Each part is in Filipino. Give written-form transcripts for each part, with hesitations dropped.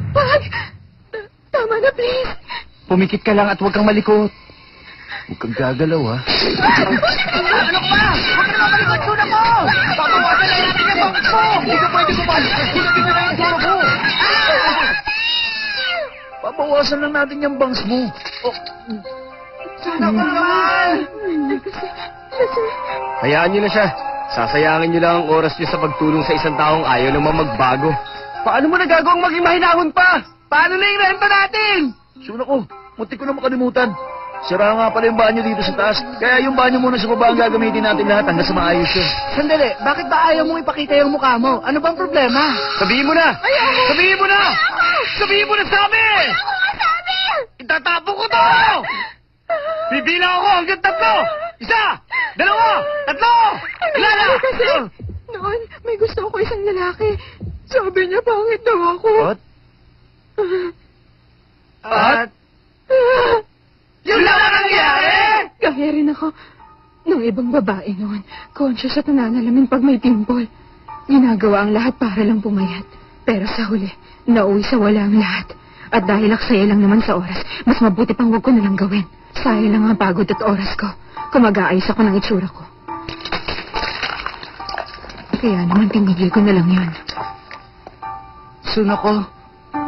Pag! Tama na, please. Pumikit ka lang at huwag kang malikot. Huwag kang gagalaw, ha? Ano ba? Huwag ka naman malikot, Suna ko! Papawasan lang natin yung bangkit mo! Hindi ka pwede kumalik. Hinapin na lang yung Suna ko! Papawasan lang natin yung bangs mo. Oh. Suna ko naman! Hayaan niyo na siya. Sasayangin niyo lang ang oras niyo sa pagtulong sa isang taong ayaw naman magbago. Paano mo nagagawang maging mahinahon pa? Paano na yung renta natin? Suna ko, muntik ko na makalimutan. Sira nga pala yung banyo dito sa taas. Kaya yung banyo muna sa baba ang gagamitin natin lahat hanggang sa maayos yun. Sandali, bakit ba ayaw mong ipakita yung mukha mo? Ano bang problema? Sabihin mo na! Ayoko! Sabihin mo na! Sabihin mo na sa amin! Ako nga sabi! Itatapo ko to! Bibilang ako hanggang 3! 1, 2, 3! Ilan na? Kasi, noon, may gusto ko isang lalaki. Sabi niya, pangit daw ako. At? Yun lang ang nangyari! Gaya rin ako ng ibang babae noon. Conscious at nananalamin pag may pimple. Ginagawa ang lahat para lang pumayat. Pero sa huli, nauwi sa wala ang lahat. At dahil aksaya lang naman sa oras, mas mabuti pang huwag ko nalang gawin. Sayang lang ang pagod at oras ko. Kung mag-aayos ako ng itsura ko. Kaya naman tinigil ko na lang yun. Suna ko.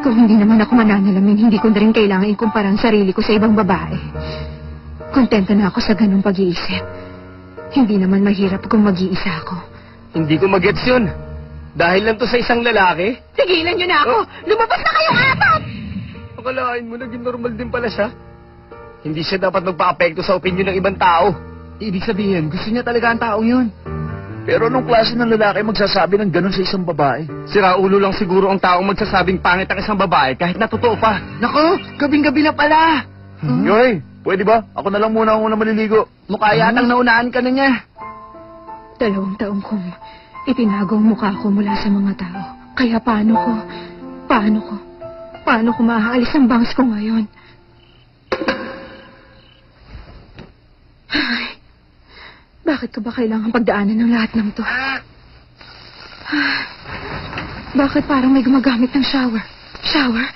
Kung hindi naman ako mananalamin, hindi ko na rin kailangan ikumpara ang sarili ko sa ibang babae. Kontento na ako sa ganung pag-iisip. Hindi naman mahirap kung mag-iisa ako. Hindi ko magets yun. Dahil lang to sa isang lalaki? Tigilan niyo na ako! Lumabas na kayong apat! Akalain mo, naging normal din pala siya. Hindi siya dapat magpa-apekto sa opinyon ng ibang tao. Ibig sabihin, gusto niya talaga ang taong yun. Pero anong klase ng lalaki magsasabi ng ganun sa isang babae? Sira ulo lang siguro ang taong magsasabing pangit ang isang babae kahit na totoo pa. Nako, gabing-gabi na pala. Yoy, pwede ba? Ako na lang muna ako na maliligo. Mukha yatang naunahan ka na niya. 2 taong kong itinago ang mukha ko mula sa mga tao. Kaya paano ko maaalis ang bangs ko ngayon? Ay, bakit ko ba kailangan pagdaanan ng lahat ng to? Bakit parang may gumagamit ng shower? Shower?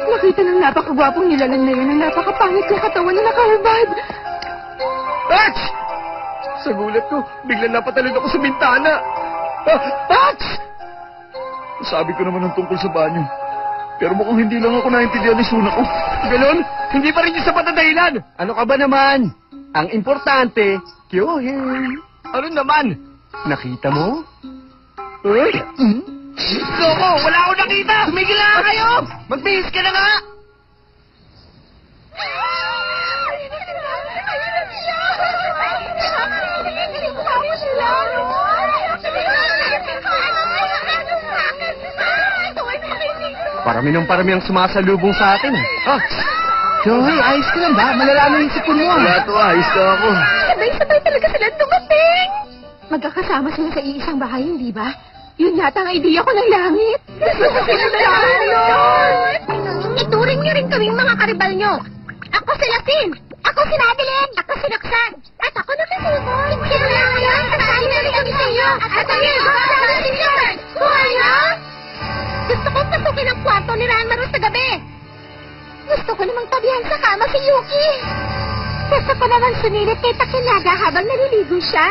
Nakita ng napakagwapong nilalang na yun ang napakapangit ng katawan na nakahubad. Touch! Sa gulat ko, biglang napatalon ako sa bintana. Touch! Sabi ko naman ang tungkol sa banyo. Pero mukhang hindi lang ako naintindihan ni Suna ko. Ganon? Hindi pa rin yung sapat na dahilan. Ano ka ba naman? Ang importante, Kyohei. Ano naman? Nakita mo? Uy? Soko, wala akong nakita! Tumigil na nga kayo! Magbihis ka na nga! Parami ang sumasalubong sa atin. Joey, ayos ka lang ba? Malala yung sipon mo. Wala to, ayos ka ako. Sabay-sabay talaga sila dumating. Magkakasama sila sa iisang bahay, hindi ba? Yun yata ang idea ko ng langit. Ituring niyo rin kaming mga karibal niyo. Ako si Latin. Ako si Madeline. Ako si Roxanne. At ako naman si Yvonne. Sino na ngayon? Kasali na rin kami sa iyo. At kami ang mga si John. Kuya? Gusto kong pasukin ang kwarto ni Ranmaro sa gabi. Gusto ko namang tabihan sa kama si Yuki. Gusto ko namang sumilip kay Takenaga habang naliligo siya.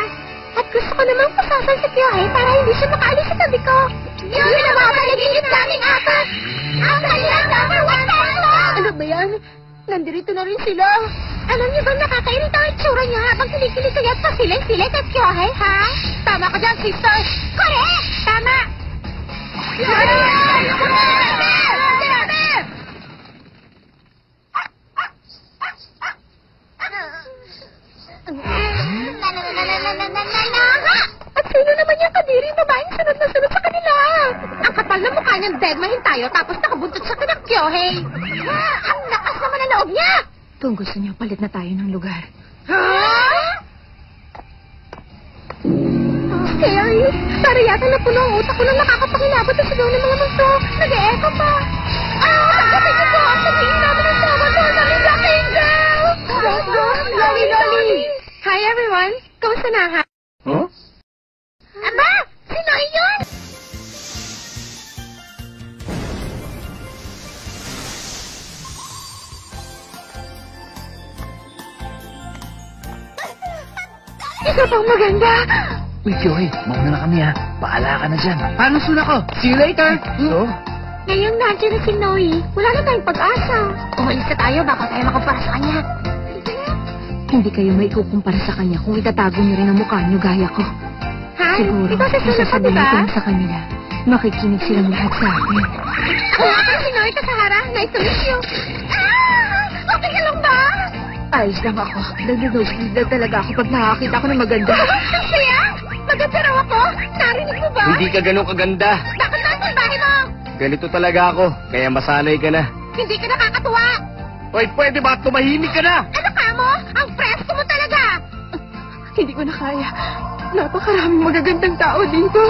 At gusto ko namang pasasan si Kyohei para hindi siya makaalis sa tabi ko. Yun ang mga panaginip naming apat. Ang kanilang number 1 tayo! Ano ba yan? Nandirito na rin sila. Alam niyo bang nakakairita ang itsura niya habang kinikilig-kayat pa sila at Kyohei, ha? Tama ka dyan, sister. Correct! Tama! At sino naman yung kadiri babaeng sunod na sunod sa kanila? Ang kapal na mukha niyang dead mahintayo tapos nakabuntot sa kanang Kyohei. Ang lakas naman ang loob niya! Kung gusto niyo, palit na tayo ng lugar. Ha? Para yata napuno ang utak ko nang nakakapakilabot sa sigaw ng mga multo. Nag-e-echo pa. Sagutin niyo po ang sabihin namin ng Salvador na may Black Angel! Loli! Hi, everyone. Kamusta na, ha? Huh? Aba! Sino iyon? Isa pang maganda. Uy, Kyohe, mauna na kami ha. Bahala ka na dyan. Paano suna ko? See you later. So? Ngayong nandiyan na si Noe, wala na tayong pag-asa. Umalis na tayo baka tayo makampara sa kanya. Hindi kayo may ikukumpara sa kanya kung itatago niyo rin ang mukha niyo gaya ko. Han, Siguro, ikaw sa sunod ka, sasabihin diba? ko sa kanila. Makikinig silang lahat sa akin. Ako nga pala si Noe Kasahara. Nice to meet you. Okay ka lang ba? Ayos lang ako. Nag-nosebleed lang talaga ako pag nakakita ko ng maganda. Ang saya! Maganda raw ako. Narinig mo ba? Hindi ka ganun kaganda. Bakit naman ang bahay mo? Ganito talaga ako, kaya masanay ka na. Hindi ka nakakatuwa. Hoy, pwede ba tumahimik ka na? Ano ka mo? Ang presko mo talaga. Hindi ko na kaya. Napakaraming magagandang tao dito.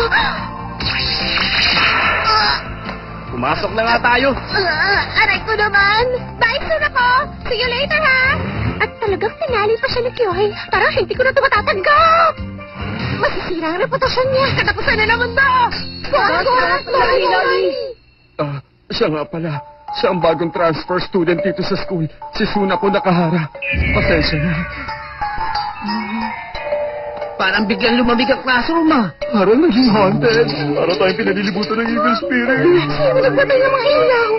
Pumasok na nga tayo. Aray ko naman. Bye soon ako. See you later, ha? At talagang tinali pa siya ni Kyohe. Parang hindi ko na ito matatanggap. Masisira ang reputasyon niya. Katapusan na naman ba? Siya nga pala. Siya ang bagong transfer student dito sa school. Si Sunako Nakahara. Pasensya na. Parang biglang lumamig ang classroom, Parang naging haunted. Para tayong pinalilibutan ng evil spirit. Sino nagpatay ng mga ilaw?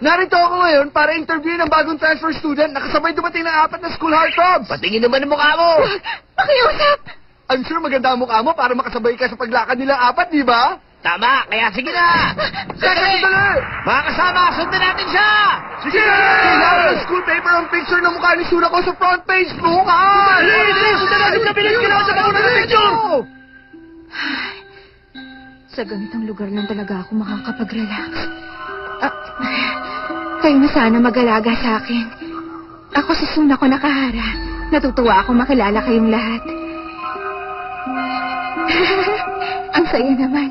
Narito ako ngayon para interview ng bagong transfer student. Nakasabay dumating ng 4 na school heartthrobs. Patingin naman ang mukha mo. Pakiusap! I'm sure maganda ang mukha mo para makasabay ka sa paglakad nilang 4, di ba? Tama, kaya sige na. Sandali! Mga kasama, sundan natin siya. Sige! Kailangan ng school paper ang picture ng mukha ni Sunako sa front page. Bukas! Sundan natin sa bilis. Kailangan sa mauna ng picture. Sa ganitong lugar lang talaga ako makakapag-relax. Kayo na sana mag-alaga sa akin. Ako si Sunako Nakahara. Natutuwa ako makilala kayong lahat. Ang saya naman.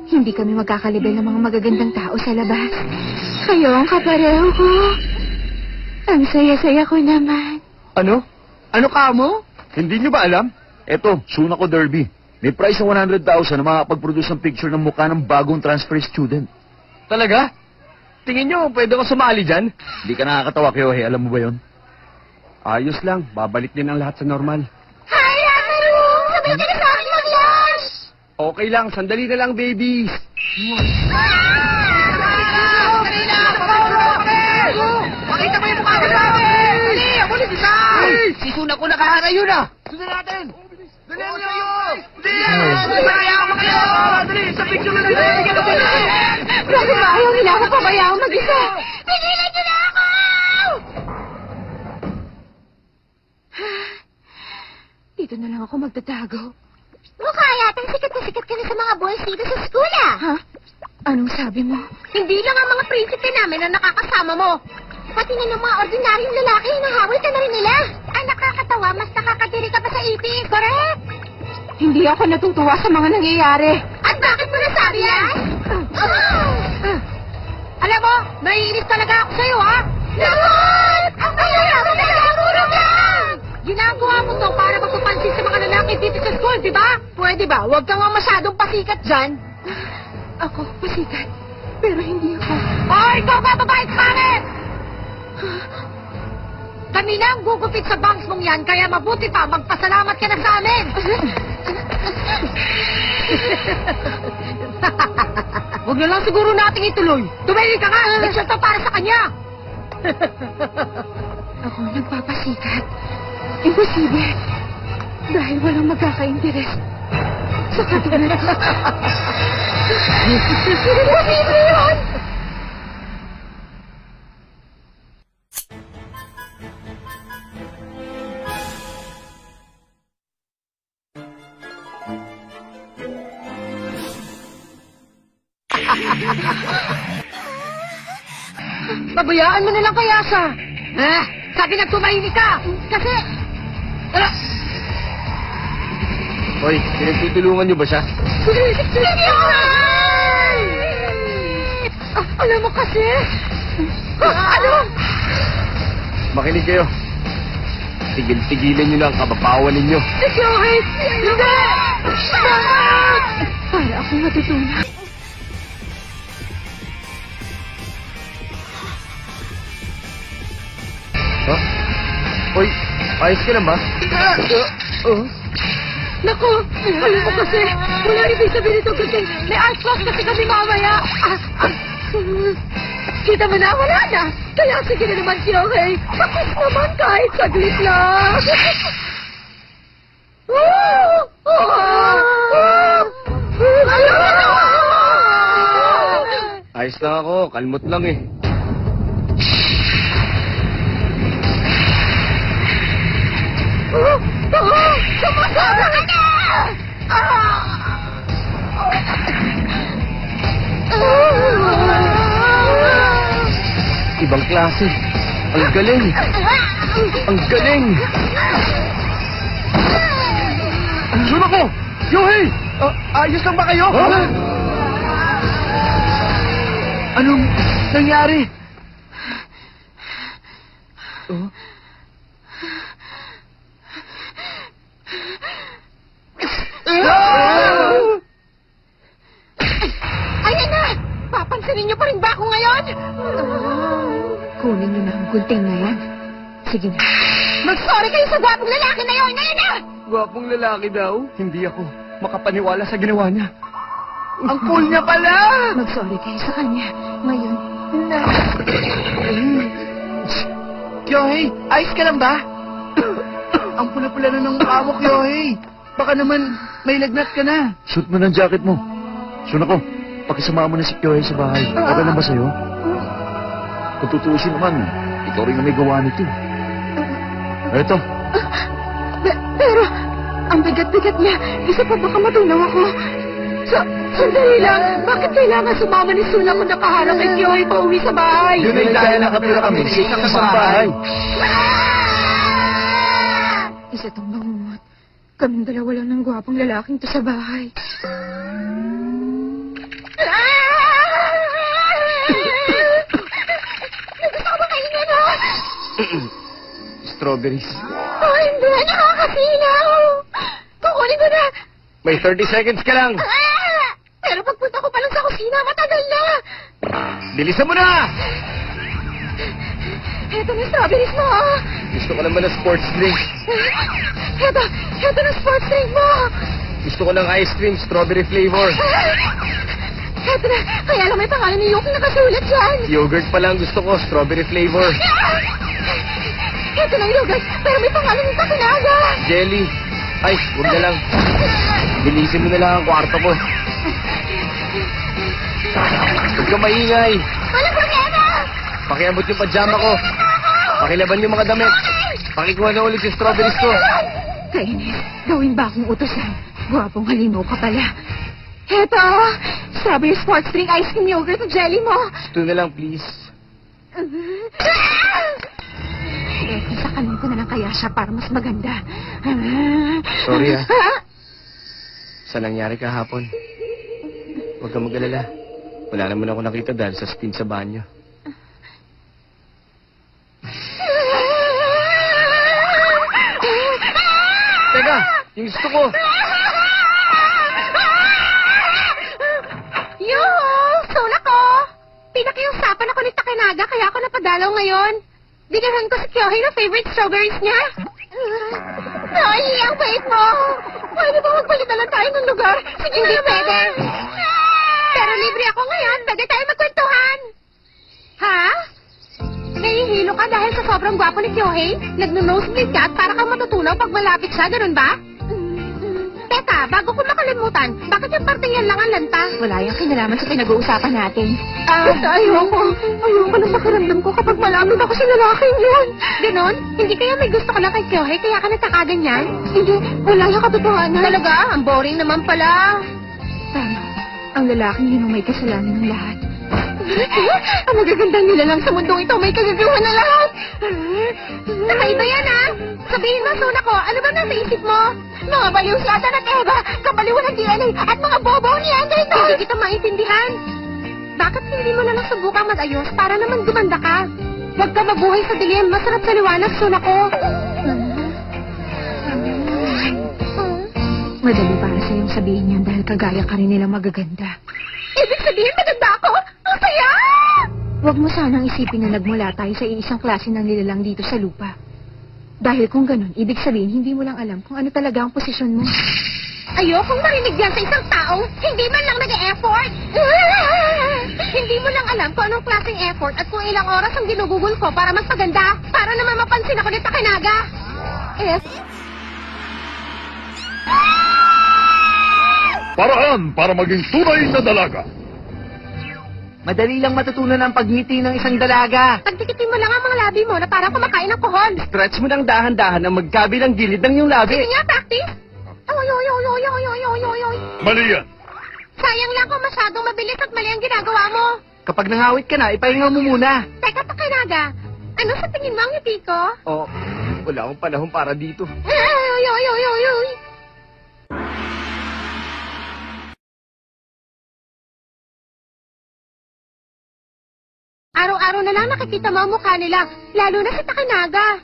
Hindi kami magkakalibel ng mga magagandang tao sa labas. Kayo ang kapareho ko. Ang saya-saya ko naman. Ano? Ano ka mo? Hindi niyo ba alam? Eto, Sunako Derby. May price na 100,000 na makapag-produce ng picture ng mukha ng bagong transfer student. Talaga? Tingin niyo, pwede ko sumali dyan? Hindi ka nakakatawa, Kyohe. Alam mo ba yon? Ayos lang. Babalik din ang lahat sa normal. Hi, Haru! Sabay ka na sa akin mag-lunch! Okay lang. Sandali na lang, babies. Pakita mo yung mukha mo sa amin. Dali, ako ulit isa. Si Sunako Nakahara yun, Sundan natin! Dali Oo, niyo! sa'yo. Masaya ako kayo. Dali, sa picture na lang. Grabe ba? Ayaw nila ako pabayaan mag-isa. Pigilan niyo na ako! Dito na lang ako magtatago. Mukha yatang sikat na sikat ka na sa mga boys dito sa school, Ha? Anong sabi mo? Hindi lang ang mga prinsipe namin ang nakakasama mo. Pati na ng mga ordinaryong lalaki, hinahawil ka na rin nila. Ang nakakatawa, mas nakakadiri ka pa sa ipis. Correct? Hindi ako natutuwa sa mga nangyayari. At bakit mo nasabi yan? Alam mo, naiinis talaga ako sa'yo, ha? Naman! Ang kaya mo na nagurog lang! Ginagawa mo to para magpapansin sa mga lalaki dito sa school, di ba? Pwede ba? Huwag kang masyadong pasikat dyan. Ako, pasikat. Pero hindi ako. Ay, ikaw ba, babae pangit? Kami na ang gugupit sa bangs mong yan, kaya mabuti pa, magpasalamat ka na sa amin. Huwag na lang siguro nating ituloy. Tumili ka nga, leksyon to para sa kanya. Ako nagpapasikat. Imposible. Dahil walang magkaka-interes. Sa katulad ko. Imposible yun! Pabayaan mo na lang kaya siya. Sabi na tumahimik ka. Kasi... Hoy, pinagtutulungan niyo ba siya? Alam mo kasi... Ano? Makinig kayo. Tigil-tigilan niyo na ang kababawan ninyo. Si Kyohei! Hindi! Bakit? Para akong matutunan. Ha? Hoy, ayos ka lang ba? Naku! Alam mo kasi, wala ibig sabihin ito kasi may art class kasi kami mamaya. Kita mo na, wala na. Kaya sige na naman, Kyohei. Tapos naman kahit saglit lang. Ayos lang ako, kalmot lang eh. Sumasabra ka na! Ibang klase. Ang galing. Ang galing. Doon ako! Yohei! Ayos lang ba kayo? Anong nangyari? Ayan na! Papansinin niyo pa rin ba ako ngayon? Kunin niyo na ang gunting na yan. Sige na. Mag-sorry kayo sa gwapong lalaki na yun! Ngayon na! Gwapong lalaki daw? Hindi ako makapaniwala sa ginawa niya. Ang cool niya pala! Mag-sorry kayo sa kanya. Ngayon na. Kyohei, ayos ka lang ba? Ang pula-pula na ng mukha mo, Kyohei. Baka naman may lagnat ka na. Suot mo ng jacket mo. Sunako, pakisama mo na si Kyohei sa bahay. Okay lang ba sa'yo? Kung tutuusin naman, ikaw rin ang may gawa nito. Eto, Pero, ang bigat-bigat niya. Isa pa baka matunaw ako. Sandali lang. Bakit kailangan sumama ni Suna kung nakaharap kay Kyohei pa uwi sa bahay? yun ay dahil nakatira kami sa isang bahay. Isa tong bangungot. Kaming dalawa lang ng gwapong lalaking to sa bahay. Gusto ko ba kainin mo? Strawberries. Oh, hindi. Nakakasilaw. Kukunin ko na. May 30 seconds ka lang. Pero pagpunta ko pa lang sa kusina, matagal na. Bilisan mo na! Heto na strawberries mo. Gusto ko naman ng sports drink. Heto na sports drink mo. Gusto ko ng ice cream, strawberry flavor. Heto na, kaya lang may pangalan ni Yuki nakasulat dyan. Yogurt pa lang gusto ko, strawberry flavor. Heto na yogurt, pero may pangalan ni Takunaga. Jelly. Ay, huwag na lang. Bilisin mo na lang ang kwarto ko. Huwag ka maingay. Walang problema. Pakiabot yung pajama ko. Pakilaban yung mga damit. Pakikuha na ulit yung strawberries ko. Kainis, gawin ba akong utosan? Gwapong halimaw ka pala. Heto, strawberry sports drink, ice cream, yogurt at jelly mo. Ito na lang, please. Sakanin ko na lang kaya siya para mas maganda. Sorry, Sa nangyari kahapon. Huwag kang mag-alala. Wala naman ako nakita dahil sa spin sa banyo. Teka, yung gusto ko. Sula ko. Pinakiusapan ako ni Takunaga kaya ako napadalaw ngayon. Bigyan ko si Kyohei na favorite strawberries niya. Ay, ang bait mo. Pwede ba magpalit na lang tayo ng lugar? Sige, hindi pwede. Pero libre ako ngayon. Pwede tayo magkwentuhan. Ha? Nahihilo ka dahil sa sobrang gwapo ni Kyohei? Nagno-nosebleed ka at para kang matutunaw pag malapit siya, ganun ba? Teka, bago ko makalimutan, bakit yung parte yan lang ang lanta? Wala yung kinalaman sa pinag-uusapan natin. Ayoko ng makaramdam ko kapag malapit ako sa lalaking yun. Ganon? Hindi kaya may gusto ka lang kay Kyohei kaya ka nagkakaganyan? Hindi, wala yung katotohanan. Talaga? Ang boring naman pala. Tama. Ang lalaking yun ang may kasalanan ng lahat. Ang magagandang nila lang sa mundong ito, may kagagawa na lahat. Nakaiba yan, ha? Sabihin mo, Suna ko, ano ba nasa isip mo? Mga baliw si Adan at Eva, kabaliwan ng DNA at mga bobo ni Neanderthal. Hindi kita maintindihan. Bakit hindi mo na lang subukang mag-ayos para naman gumanda ka? Huwag ka mabuhay sa dilim, masarap sa liwanag, Suna ko. Madali para sa'yong sabihin yan dahil kagaya ka rin nilang magaganda. Ibig sabihin, maganda ako? Ang saya! Huwag mo sanang isipin na nagmula tayo sa iisang klase ng nilalang dito sa lupa. Dahil kung ganun, ibig sabihin, hindi mo lang alam kung ano talaga ang posisyon mo. Ayokong marinig yan sa isang taong hindi man lang nag-e-effort. Hindi mo lang alam kung anong klaseng effort at kung ilang oras ang ginugugol ko para magpaganda, para naman mapansin ako ni Takinaga. Paraan para maging tunay na dalaga. Madali lang matutunan ang pagngiti ng isang dalaga. Pagdikitin mo lang ang mga labi mo na parang kumakain ng kohol. Stretch mo ng dahan-dahan ang magkabilang gilid ng iyong labi. Sige nga, practice. Oy, oy, oy, oy, oy, oy, oy, oy, oy. Mali yan. Sayang lang kung masyadong mabilis at mali ang ginagawa mo. Kapag nangawit ka na, ipahinga mo muna. Teka, Takinaga. Ano sa tingin mo ang ngiti ko? Oh, wala akong panahon para dito. Oy, oy, oy, oy, oy. Araw-araw na lang nakikita mo ang mukha nila, lalo na si Takinaga.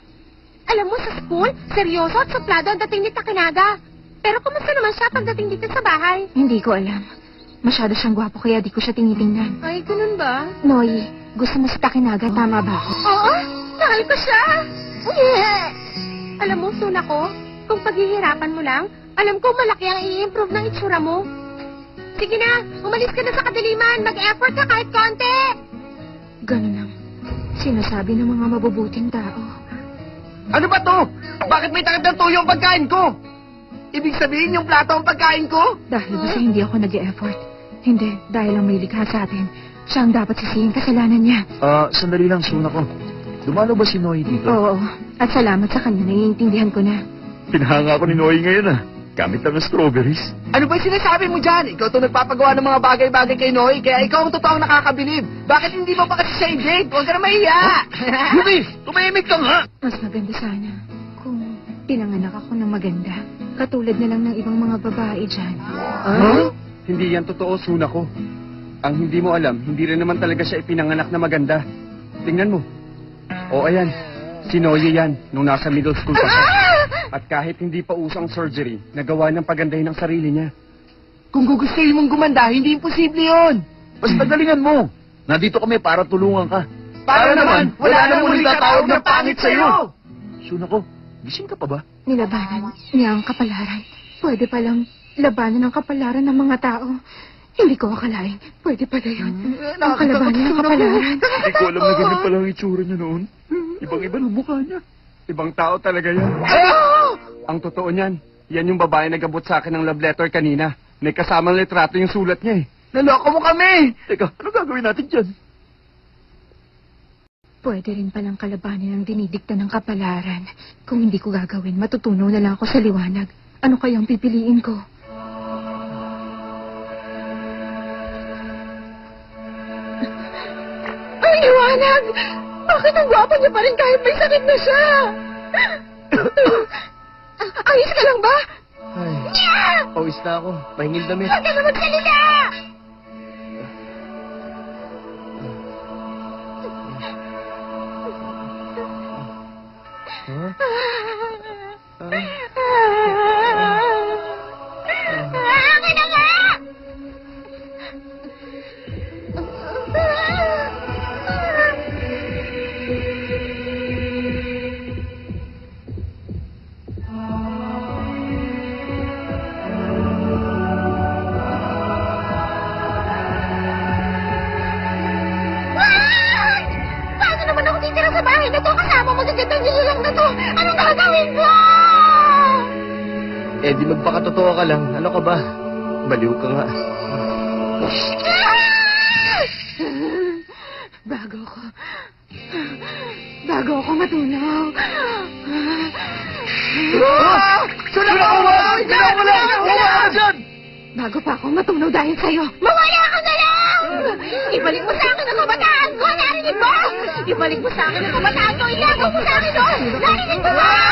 Alam mo, sa school, seryoso at suplado ang dating ni Takinaga. Pero kumusta naman siya pagdating dito sa bahay? Hindi ko alam. Masyado siyang gwapo kaya di ko siya tinitingnan. Ay, ganun ba? Noy, gusto mo si Takinaga, tama ba ako? Oo, mahal ko siya. Yeah. Alam mo, Suna ko, kung paghihirapan mo lang, alam ko malaki ang i-improve ng itsura mo. Sige na, umalis ka na sa kadiliman. Mag-effort ka kahit konti. Ganun lang. Sinasabi ng mga mabubuting tao. Ano ba to? Bakit may takip ng tuyo ang pagkain ko? Ibig sabihin yung plato ang pagkain ko? Dahil ba sa hindi ako nag-e-effort? Hindi, dahil ang may likha sa atin. Siya ang dapat sisihin kasalanan niya. Sandali lang, Suna ko. Dumalo ba si Noy dito? Oo, at salamat sa kanya, naiintindihan ko na. Pinahanga ko ni Noy ngayon Gamit lang ng strawberries. Ano ba yung sinasabi mo dyan? Ikaw itong nagpapagawa ng mga bagay-bagay kay Noy, kaya ikaw ang totoong nakakabilib. Bakit hindi mo pa kasi siya i-date? Huwag ka na mahiya! Ruby! Tumahimik ka nga! Mas maganda sana kung pinanganak ako ng maganda. Katulad na lang ng ibang mga babae dyan. Huh? Hindi yan totoo, Suna ko. Ang hindi mo alam, hindi rin naman talaga siya ipinanganak na maganda. Tingnan mo. O ayan, si Noye yan, nung nasa middle school pa siya. At kahit hindi pa usang surgery, nagawa niyang pagandahin ang sarili niya. Kung gugustuhin mong gumanda, hindi imposible yon. Mas pagalingan mo. Nandito kami para tulungan ka. Para naman, wala nang muling tatawag na pangit sa'yo. Suna ko, gising ka pa ba? Nilabanan niya ang kapalaran. Pwede palang labanan ang kapalaran ng mga tao. Hindi ko akalain. Pwede pala yun. Ang kalabanan ng kapalaran. Hindi ko alam na ganyan pala ang itsura niya noon. Ibang-iba ang mukha niya. Ibang tao talaga yan. Ang totoo niyan, yan yung babae nag-abot sa akin ng love letter kanina. May kasamang litrato yung sulat niya eh. Naloko mo kami! Teka, ano gagawin natin dyan? Pwede rin palang kalabanin ang dinidikta ng kapalaran. Kung hindi ko gagawin, matutunaw na lang ako sa liwanag. Ano kayang pipiliin ko? Ay, liwanag! Bakit ang gwapo niya pa rin kahit may sakit na siya? Ayos ka lang ba? Ay, pawis na ako. Mahingil damit. Huwag ka na magsalita! Akin na nga! Paano naman ako titira sa bahay na to kasama magagandang nilalang na to? Anong gagawin ko? Eh, di magpakatotoo ka lang. Ano ka ba? Baliw ka nga. Bago ako matunaw. Suna ko! Wala ka dyan! Bago pa ako matunaw dahil sa'yo. Mawala ka na lang! Ibalik mo sa akin ang kabataan ko! Narinig mo? Ibalik mo sa akin ang kabataan ko! Ilagaw mo sa akin doon! Narinig mo ba?